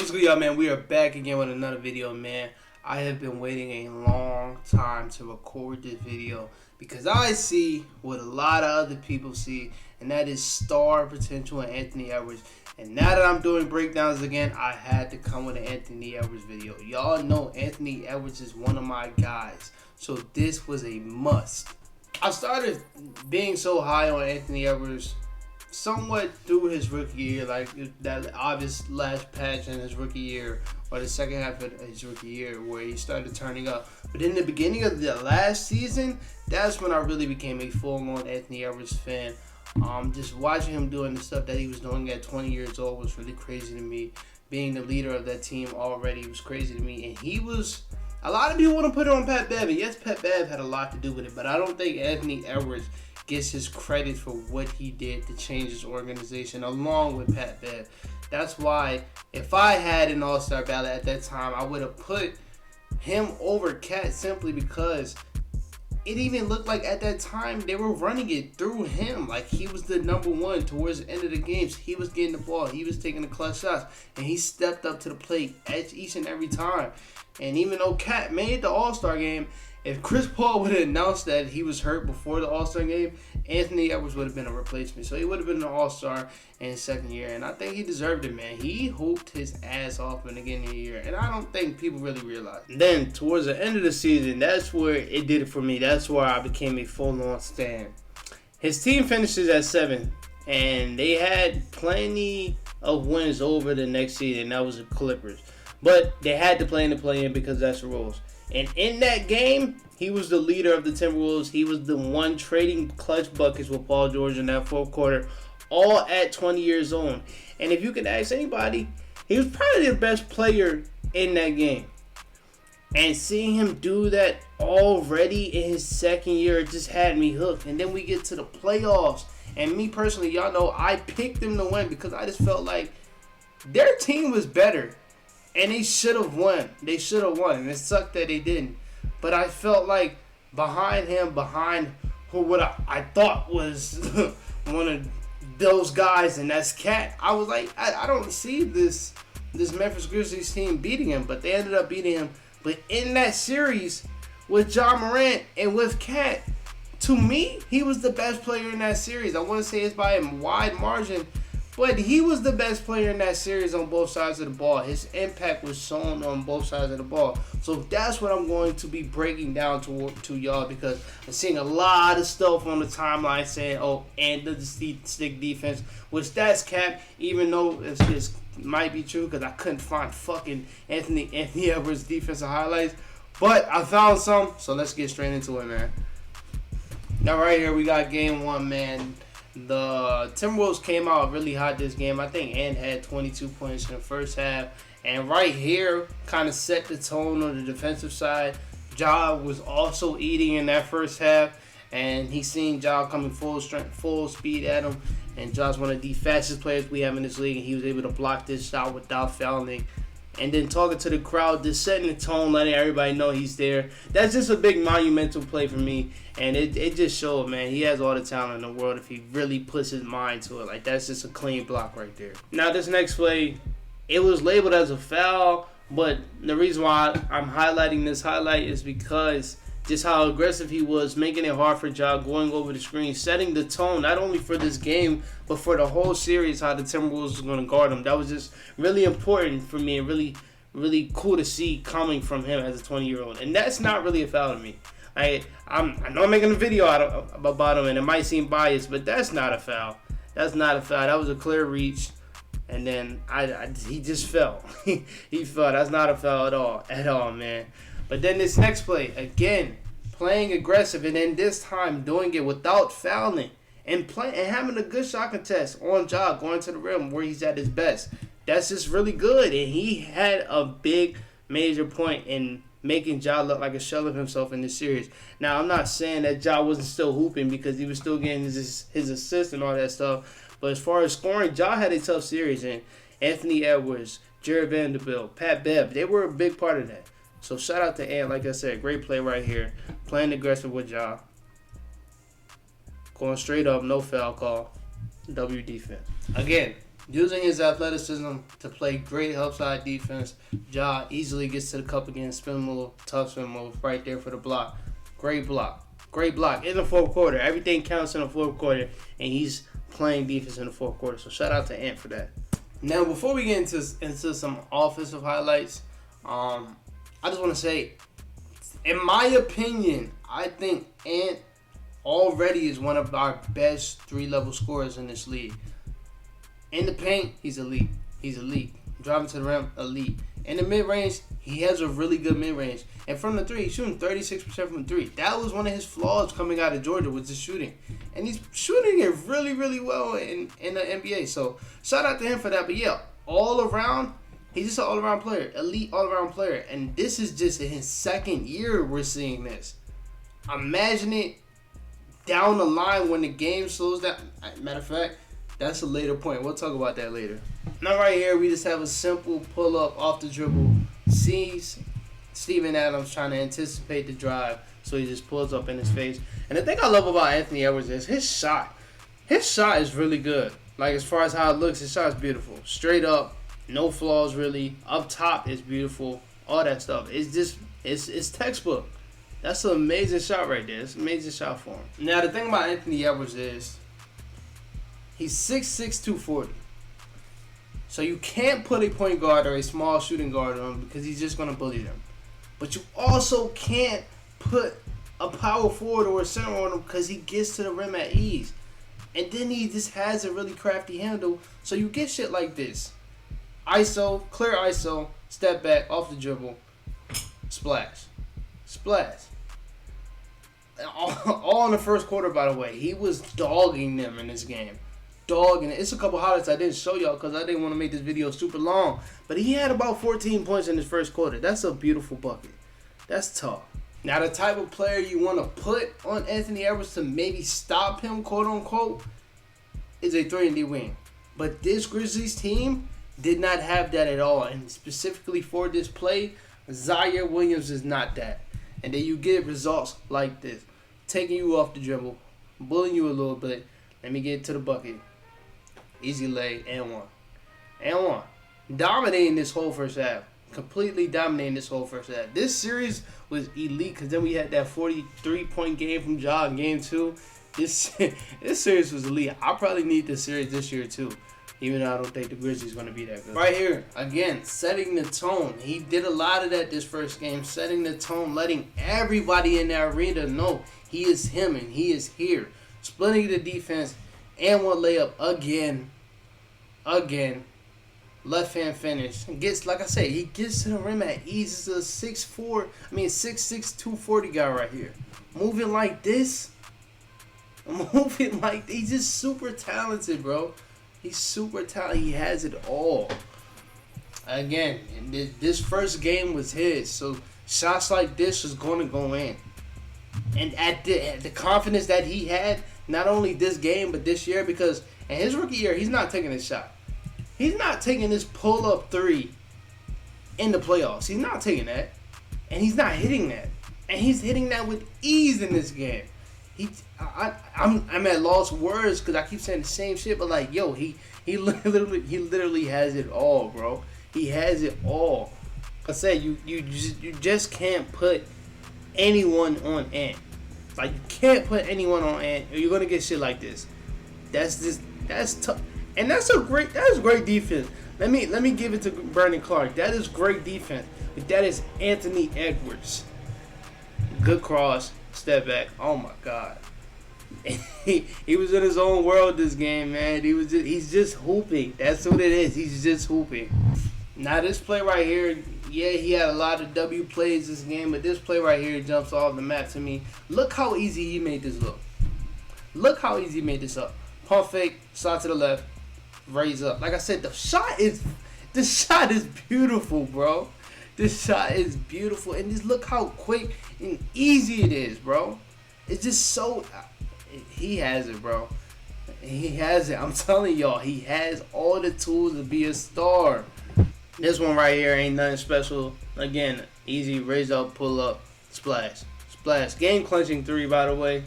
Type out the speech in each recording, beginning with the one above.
What's good, y'all, man? We are back again with another video, man. I have been waiting a long time to record this video because I see what a lot of other people see, and that is star potential in Anthony Edwards. And now that I'm doing breakdowns again, I had to come with an Anthony Edwards video. Y'all know Anthony Edwards is one of my guys, so this was a must. I started being so high on Anthony Edwards somewhat through his rookie year, like that obvious last patch in his rookie year or the second half of his rookie year where he started turning up. But in the beginning of the last season, that's when I really became a full-on Anthony Edwards fan. Just watching him doing the stuff that he was doing at 20 years old was really crazy to me. Being the leader of that team already was crazy to me. And he was, a lot of people want to put it on Pat Bev. And yes, Pat Bev had a lot to do with it, but I don't think Anthony Edwards gets his credit for what he did to change his organization along with Pat Bev. That's why if I had an all-star ballot at that time, I would have put him over Cat simply because it even looked like at that time they were running it through him. Like he was the number one towards the end of the games. He was getting the ball. He was taking the clutch shots. And he stepped up to the plate each and every time. And even though Cat made the all-star game, if Chris Paul would have announced that he was hurt before the All-Star game, Anthony Edwards would have been a replacement. So he would have been an All-Star in his second year. And I think he deserved it, man. He hooped his ass off in the beginning of the year. And I don't think people really realize. Then, towards the end of the season, that's where it did it for me. That's where I became a full-on stan. His team finishes at 7. And they had plenty of wins over the next season. That was the Clippers. But they had to play in the play-in because that's the rules. And in that game, he was the leader of the Timberwolves. He was the one trading clutch buckets with Paul George in that fourth quarter, all at 20 years old. And if you could ask anybody, he was probably the best player in that game. And seeing him do that already in his second year just had me hooked. And then we get to the playoffs. And me personally, y'all know I picked them to win because I just felt like their team was better. And they should have won. They should have won. And it sucked that they didn't. But I felt like behind him, behind who what I thought was one of those guys, and that's Cat, I was like, I don't see this Memphis Grizzlies team beating him. But they ended up beating him. But in that series with Ja Morant and with Cat, to me, he was the best player in that series. I want to say it's by a wide margin. But he was the best player in that series on both sides of the ball. His impact was shown on both sides of the ball. So that's what I'm going to be breaking down to y'all because I'm seeing a lot of stuff on the timeline saying, oh, and the stick defense, which that's cap, even though it might be true because I couldn't find fucking Anthony Edwards defensive highlights. But I found some, so let's get straight into it, man. Now right here we got game 1, man. The Timberwolves came out really hot this game. I think Ant had 22 points in the first half. And right here kind of set the tone on the defensive side. Ja was also eating in that first half. And he seen Ja coming full strength, full speed at him. And Ja's one of the fastest players we have in this league. And he was able to block this shot without fouling. And then talking to the crowd, just setting the tone, letting everybody know he's there. That's just a big monumental play for me. And it just showed, man, he has all the talent in the world if he really puts his mind to it. Like, that's just a clean block right there. Now, this next play, it was labeled as a foul. But the reason why I'm highlighting this highlight is because just how aggressive he was, making it hard for Ja, going over the screen, setting the tone, not only for this game, but for the whole series, how the Timberwolves was going to guard him. That was just really important for me and really, really cool to see coming from him as a 20-year-old. And that's not really a foul to me. I know I'm making a video about him, and it might seem biased, but that's not a foul. That's not a foul. That was a clear reach. And then he just fell. He fell. That's not a foul at all, man. But then this next play, again, playing aggressive, and then this time doing it without fouling and having a good shot contest on Ja, going to the rim where he's at his best. That's just really good. And he had a big major point in making Ja look like a shell of himself in this series. Now, I'm not saying that Ja wasn't still hooping because he was still getting his assists and all that stuff. But as far as scoring, Ja had a tough series. And Anthony Edwards, Jared Vanderbilt, Pat Bev, they were a big part of that. So shout out to Ant, like I said, great play right here. Playing aggressive with Ja. Going straight up, no foul call. W defense. Again, Using his athleticism to play great help side defense, Ja easily gets to the cup again, spin move, tough spin move, right there for the block. Great block. Great block in the fourth quarter. Everything counts in the fourth quarter, and he's playing defense in the fourth quarter. So shout out to Ant for that. Now, before we get into some offensive highlights, I just want to say, in my opinion, I think Ant already is one of our best 3-level scorers in this league. In the paint, he's elite. He's elite. Driving to the rim, elite. In the mid-range, he has a really good mid-range. And from the three, he's shooting 36% from three. That was one of his flaws coming out of Georgia, was his shooting. And he's shooting it really, really well in the NBA. So, shout out to him for that. But, yeah, all around, he's just an all-around player. Elite all-around player. And this is just in his second year we're seeing this. Imagine it down the line when the game slows down. Matter of fact, that's a later point. We'll talk about that later. Now right here, we just have a simple pull-up off the dribble. Sees Steven Adams trying to anticipate the drive, so he just pulls up in his face. And the thing I love about Anthony Edwards is his shot. His shot is really good. Like, as far as how it looks, his shot is beautiful. Straight up, no flaws really. Up top is beautiful. All that stuff. It's just, it's textbook. That's an amazing shot right there. It's an amazing shot for him. Now, the thing about Anthony Edwards is, he's 6'6", 240. So you can't put a point guard or a small shooting guard on him because he's just going to bully them. But you also can't put a power forward or a center on him because he gets to the rim at ease. And then he just has a really crafty handle. So you get shit like this. ISO, clear ISO, step back, off the dribble, splash. Splash. All in the first quarter, by the way. He was dogging them in this game. Dogging it. It's a couple highlights I didn't show y'all because I didn't want to make this video super long. But he had about 14 points in his first quarter. That's a beautiful bucket. That's tough. Now, the type of player you want to put on Anthony Edwards to maybe stop him, quote unquote, is a 3-and-D wing. But this Grizzlies team did not have that at all. And specifically for this play, Zaire Williams is not that. And then you get results like this. Taking you off the dribble, bullying you a little bit. Let me get to the bucket. Easy lay, and one. And one. Dominating this whole first half. Completely dominating this whole first half. This series was elite because then we had that 43-point game from Ja in game 2. This series was elite. I probably need this series this year too. Even though I don't think the Grizzlies going to be that good. Right here, again, setting the tone. He did a lot of that this first game. Setting the tone, letting everybody in the arena know he is him and he is here. Splitting the defense and one layup again. Left hand finish. Gets, like I said, he gets to the rim at ease. It's a 6'6", 240 guy right here. Moving like this. He's just super talented, bro. He's super talented. He has it all. Again, and this first game was his. So shots like this was going to go in. And at the confidence that he had, not only this game, but this year, because in his rookie year, he's not taking this shot. He's not taking this pull-up three in the playoffs. He's not taking that. And he's not hitting that. And he's hitting that with ease in this game. I'm at lost words because I keep saying the same shit, but like, yo, he literally has it all, bro. He has it all. I said you just can't put anyone on Ant. Like, you can't put anyone on Ant, or you're gonna get shit like this. That's tough, and that's great defense. Let me give it to Brandon Clark. That is great defense. But that is Anthony Edwards. Good cross, step back. Oh my God. He was in his own world this game, man. He's just hooping. That's what it is. He's just hooping. Now this play right here, yeah, he had a lot of W plays this game, but this play right here jumps off the map to me. Look how easy he made this look. Look how easy he made this up. Pump fake, slide to the left, raise up. Like I said, the shot is beautiful, bro. This shot is beautiful, and just look how quick and easy it is, bro. It's just so. He has it, bro. He has it. I'm telling y'all, he has all the tools to be a star. This one right here ain't nothing special. Again, easy, raise up, pull up, splash. Splash. Game clinching three, by the way.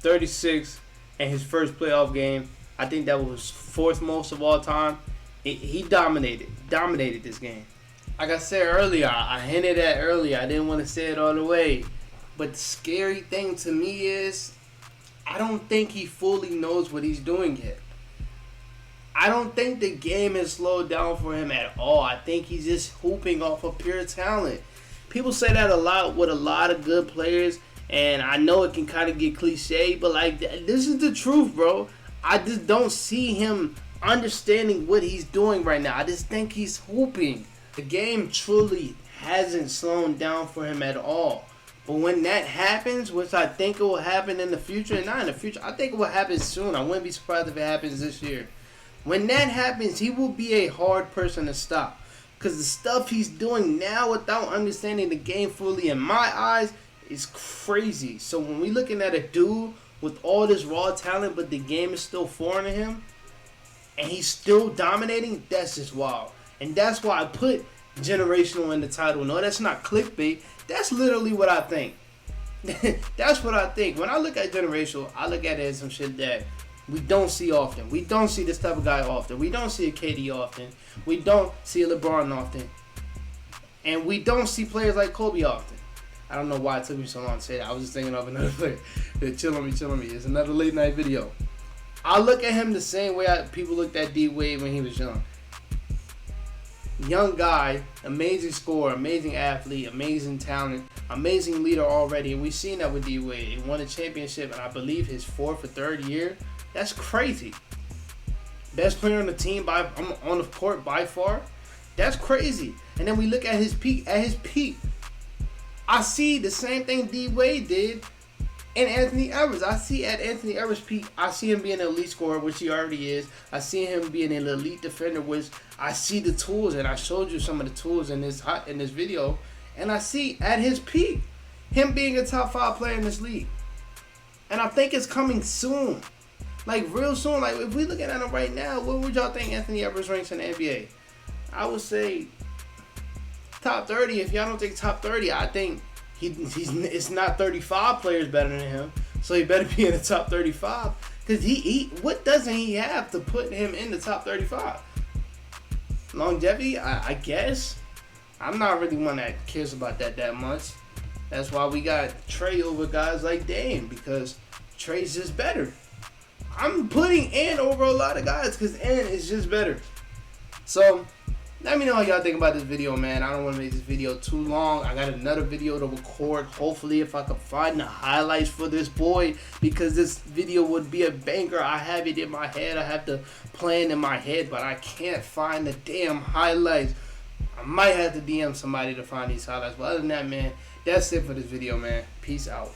36 in his first playoff game. I think that was fourth most of all time. He dominated this game. Like I said earlier, I hinted at earlier. I didn't want to say it all the way, but the scary thing to me is I don't think he fully knows what he's doing yet. I don't think the game has slowed down for him at all. I think he's just hooping off of pure talent. People say that a lot with a lot of good players, and I know it can kind of get cliche, but like this is the truth, bro. I just don't see him understanding what he's doing right now. I just think he's hooping. The game truly hasn't slowed down for him at all. But when that happens, which I think it will happen in the future, and not in the future, I think it will happen soon. I wouldn't be surprised if it happens this year. When that happens, he will be a hard person to stop. Because the stuff he's doing now without understanding the game fully, in my eyes, is crazy. So when we're looking at a dude with all this raw talent, but the game is still foreign to him, and he's still dominating, that's just wild. And that's why I put generational in the title. No, that's not clickbait. That's literally what I think. That's what I think. When I look at generational, I look at it as some shit that we don't see often. We don't see this type of guy often. We don't see a KD often. We don't see a LeBron often. And we don't see players like Kobe often. I don't know why it took me so long to say that. I was just thinking of another player. Chill on me. It's another late night video. I look at him the same way people looked at D Wade when he was young. Young guy, amazing scorer, amazing athlete, amazing talent, amazing leader already. And we've seen that with D Wade. He won a championship, and I believe his fourth or third year. That's crazy. Best player on the team on the court by far. That's crazy. And then we look at his peak. At his peak, I see the same thing D Wade did and Anthony Edwards. I see at Anthony Edwards' peak, I see him being an elite scorer, which he already is. I see him being an elite defender, which I see the tools, and I showed you some of the tools in this video. And I see at his peak, him being a top 5 player in this league. And I think it's coming soon. Like real soon. Like if we looking at him right now, what would y'all think Anthony Edwards ranks in the NBA? I would say top 30. If y'all don't think top 30, I think it's not 35 players better than him, so he better be in the top 35. Cause he what doesn't he have to put him in the top 35? Longevity, I guess. I'm not really one that cares about that much. That's why we got Trey over guys like Dame, because Trey's just better. I'm putting Ant over a lot of guys because Ant is just better. So let me know how y'all think about this video, man. I don't want to make this video too long. I got another video to record. Hopefully, if I can find the highlights for this boy, because this video would be a banger. I have it in my head. I have the plan in my head, but I can't find the damn highlights. I might have to DM somebody to find these highlights. But other than that, man, that's it for this video, man. Peace out.